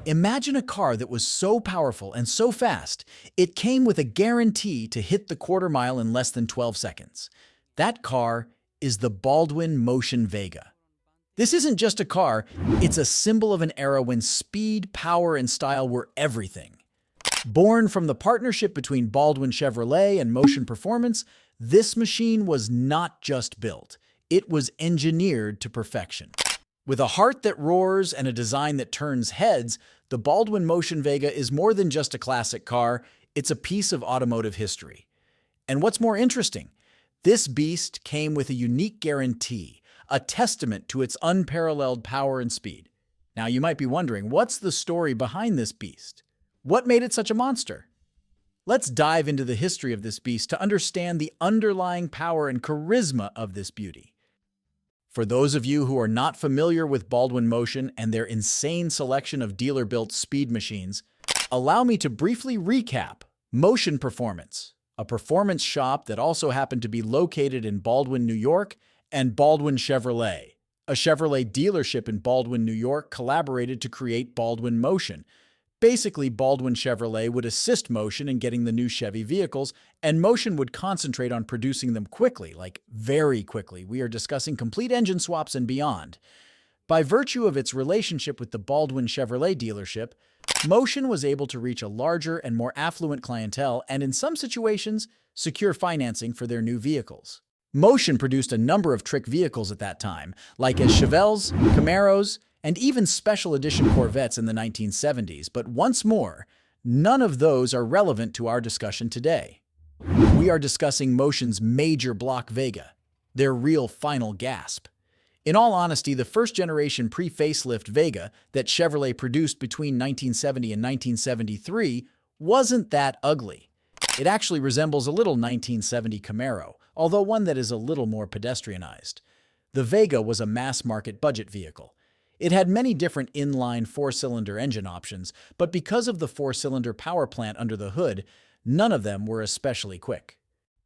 Imagine a car that was so powerful and so fast, it came with a guarantee to hit the quarter mile in less than 12 seconds. That car is the Baldwin Motion Vega. This isn't just a car, it's a symbol of an era when speed, power, and style were everything. Born from the partnership between Baldwin Chevrolet and Motion Performance, this machine was not just built, it was engineered to perfection. With a heart that roars and a design that turns heads, the Baldwin Motion Vega is more than just a classic car, it's a piece of automotive history. And what's more interesting, this beast came with a unique guarantee, a testament to its unparalleled power and speed. Now you might be wondering, what's the story behind this beast? What made it such a monster? Let's dive into the history of this beast to understand the underlying power and charisma of this beauty. For those of you who are not familiar with Baldwin Motion and their insane selection of dealer-built speed machines, allow me to briefly recap Motion Performance, a performance shop that also happened to be located in Baldwin, New York, and Baldwin Chevrolet. A Chevrolet dealership in Baldwin, New York collaborated to create Baldwin Motion. Basically, Baldwin Chevrolet would assist Motion in getting the new Chevy vehicles, and Motion would concentrate on producing them quickly, like very quickly. We are discussing complete engine swaps and beyond. By virtue of its relationship with the Baldwin Chevrolet dealership, Motion was able to reach a larger and more affluent clientele and, in some situations, secure financing for their new vehicles. Motion produced a number of trick vehicles at that time, like as Chevelles, Camaros, and even special edition Corvettes in the 1970s, but once more, none of those are relevant to our discussion today. We are discussing Motion's major block Vega, their real final gasp. In all honesty, the first-generation pre-facelift Vega that Chevrolet produced between 1970 and 1973 wasn't that ugly. It actually resembles a little 1970 Camaro, although one that is a little more pedestrianized. The Vega was a mass-market budget vehicle. It had many different inline four-cylinder engine options, but because of the four-cylinder power plant under the hood, none of them were especially quick.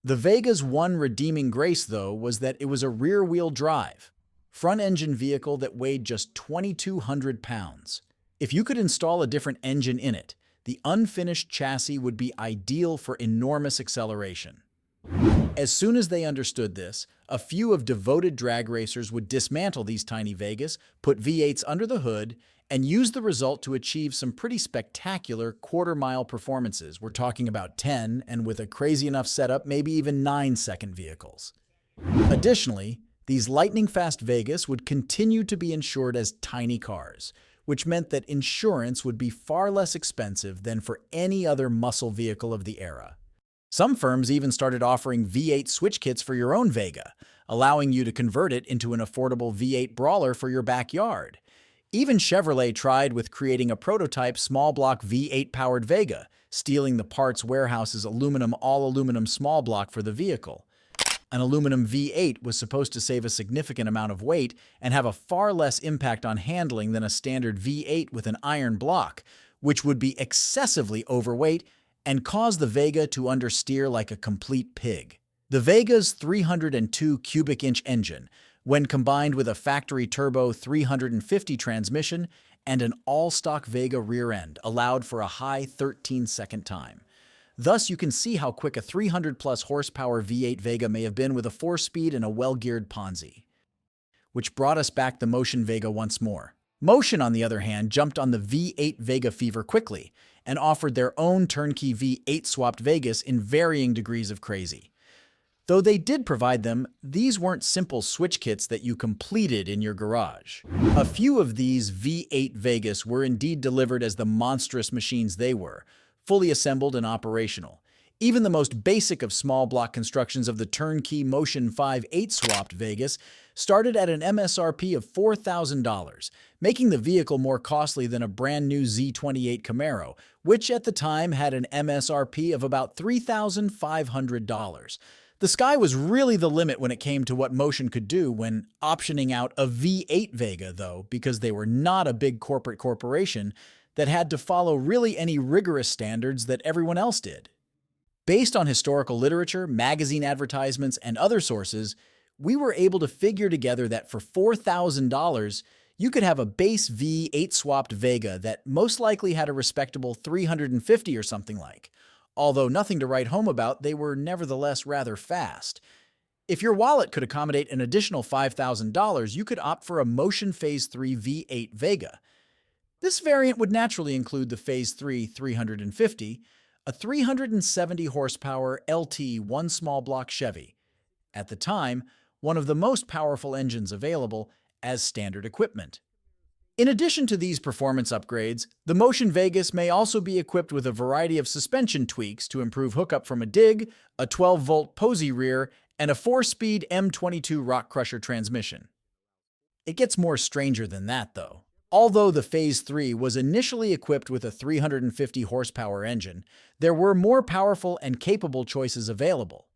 The Vega's one redeeming grace, though, was that it was a rear-wheel drive, front-engine vehicle that weighed just 2,200 pounds. If you could install a different engine in it, the unfinished chassis would be ideal for enormous acceleration. As soon as they understood this, a few of devoted drag racers would dismantle these tiny Vegas, put V8s under the hood, and use the result to achieve some pretty spectacular quarter-mile performances. We're talking about 10, and with a crazy enough setup, maybe even 9-second vehicles. Additionally, these lightning-fast Vegas would continue to be insured as tiny cars, which meant that insurance would be far less expensive than for any other muscle vehicle of the era. Some firms even started offering V8 switch kits for your own Vega, allowing you to convert it into an affordable V8 brawler for your backyard. Even Chevrolet tried with creating a prototype small block V8 powered Vega, stealing the parts warehouse's all-aluminum small block for the vehicle. An aluminum V8 was supposed to save a significant amount of weight and have a far less impact on handling than a standard V8 with an iron block, which would be excessively overweight and cause the Vega to understeer like a complete pig. The Vega's 302 cubic inch engine, when combined with a factory turbo 350 transmission and an all-stock Vega rear end, allowed for a high 13-second time. Thus, you can see how quick a 300-plus horsepower V8 Vega may have been with a 4-speed and a well-geared Ponzi. Which brought us back the Motion Vega once more. Motion, on the other hand, jumped on the V8 Vega fever quickly and offered their own TurnKey V8 swapped Vegas in varying degrees of crazy. Though they did provide them, these weren't simple switch kits that you completed in your garage. A few of these V8 Vegas were indeed delivered as the monstrous machines they were, fully assembled and operational. Even the most basic of small block constructions of the TurnKey Motion V8 swapped Vegas started at an MSRP of $4,000, making the vehicle more costly than a brand new Z28 Camaro, which at the time had an MSRP of about $3,500. The sky was really the limit when it came to what Motion could do when optioning out a V8 Vega, though, because they were not a big corporation that had to follow really any rigorous standards that everyone else did. Based on historical literature, magazine advertisements, and other sources, we were able to figure together that for $4,000, You could have a base V8 swapped Vega that most likely had a respectable 350 or something like. Although nothing to write home about, they were nevertheless rather fast. If your wallet could accommodate an additional $5,000, you could opt for a Motion Phase 3 V8 Vega. This variant would naturally include the Phase 3 350, a 370 horsepower LT one small block Chevy. At the time, one of the most powerful engines available as standard equipment. In addition to these performance upgrades, the Motion Vegas may also be equipped with a variety of suspension tweaks to improve hookup from a dig, a 12-volt Posey rear, and a 4-speed M22 Rock Crusher transmission. It gets more stranger than that, though. Although the Phase 3 was initially equipped with a 350 horsepower engine, there were more powerful and capable choices available.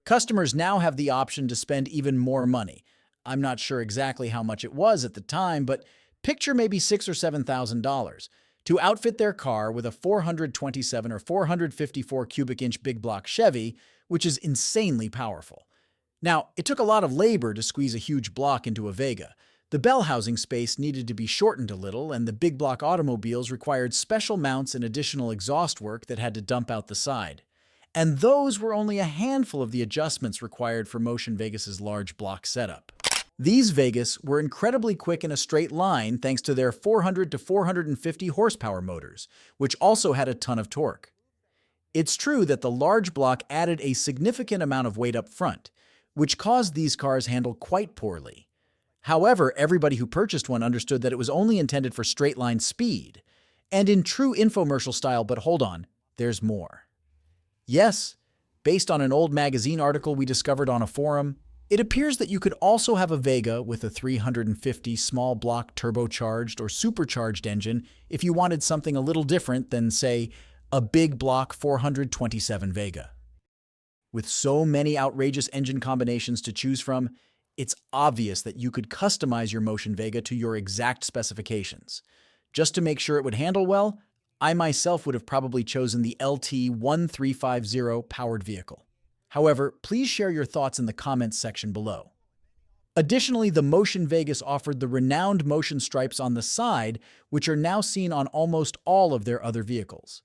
Customers now have the option to spend even more money. I'm not sure exactly how much it was at the time, but picture maybe $6,000 or $7,000 to outfit their car with a 427 or 454 cubic inch big block Chevy, which is insanely powerful. Now, it took a lot of labor to squeeze a huge block into a Vega. The bell housing space needed to be shortened a little, and the big block automobiles required special mounts and additional exhaust work that had to dump out the side. And those were only a handful of the adjustments required for Motion Vegas's large block setup. These Vegas were incredibly quick in a straight line thanks to their 400 to 450 horsepower motors, which also had a ton of torque. It's true that the large block added a significant amount of weight up front, which caused these cars handle quite poorly. However, everybody who purchased one understood that it was only intended for straight-line speed. And in true infomercial style, but hold on, there's more. Yes, based on an old magazine article we discovered on a forum, it appears that you could also have a Vega with a 350 small block turbocharged or supercharged engine if you wanted something a little different than, say, a big block 427 Vega. With so many outrageous engine combinations to choose from, it's obvious that you could customize your Motion Vega to your exact specifications. Just to make sure it would handle well, I myself would have probably chosen the LT1350 powered vehicle. However, please share your thoughts in the comments section below. Additionally, the Motion Vegas offered the renowned motion stripes on the side, which are now seen on almost all of their other vehicles.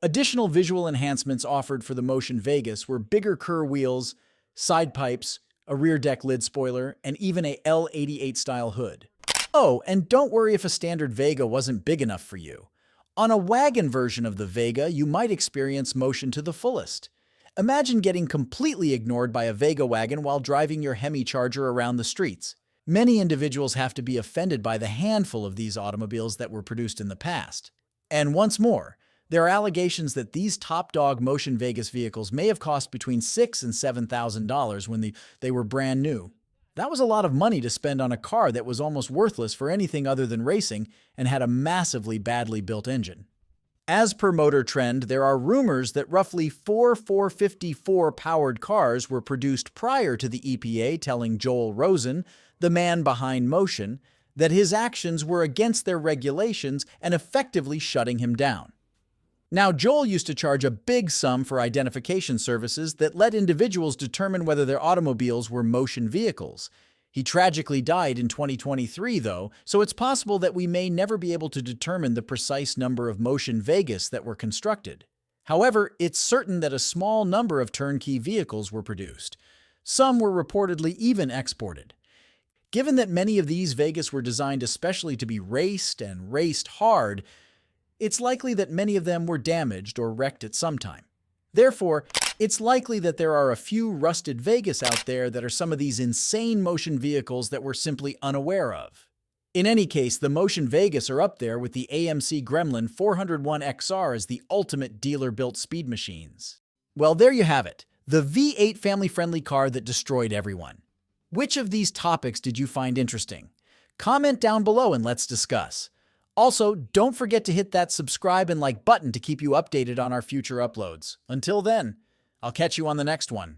Additional visual enhancements offered for the Motion Vegas were bigger Kerr wheels, side pipes, a rear deck lid spoiler, and even a L88 style hood. Oh, and don't worry if a standard Vega wasn't big enough for you. On a wagon version of the Vega, you might experience motion to the fullest. Imagine getting completely ignored by a Vega wagon while driving your Hemi Charger around the streets. Many individuals have to be offended by the handful of these automobiles that were produced in the past. And once more, there are allegations that these top-dog Motion Vegas vehicles may have cost between $6,000 and $7,000 when they were brand new. That was a lot of money to spend on a car that was almost worthless for anything other than racing and had a massively badly built engine. As per Motor Trend, there are rumors that roughly 454 powered cars were produced prior to the EPA telling Joel Rosen, the man behind Motion, that his actions were against their regulations and effectively shutting him down. Now, Joel used to charge a big sum for identification services that let individuals determine whether their automobiles were Motion vehicles. He tragically died in 2023, though, so it's possible that we may never be able to determine the precise number of Motion Vegas that were constructed. However, it's certain that a small number of turnkey vehicles were produced. Some were reportedly even exported. Given that many of these Vegas were designed especially to be raced and raced hard, it's likely that many of them were damaged or wrecked at some time. Therefore, it's likely that there are a few rusted Vegas out there that are some of these insane Motion vehicles that we're simply unaware of. In any case, the Motion Vegas are up there with the AMC Gremlin 401 XR as the ultimate dealer-built speed machines. Well, there you have it, the V8 family-friendly car that destroyed everyone. Which of these topics did you find interesting? Comment down below and let's discuss. Also, don't forget to hit that subscribe and like button to keep you updated on our future uploads. Until then, I'll catch you on the next one.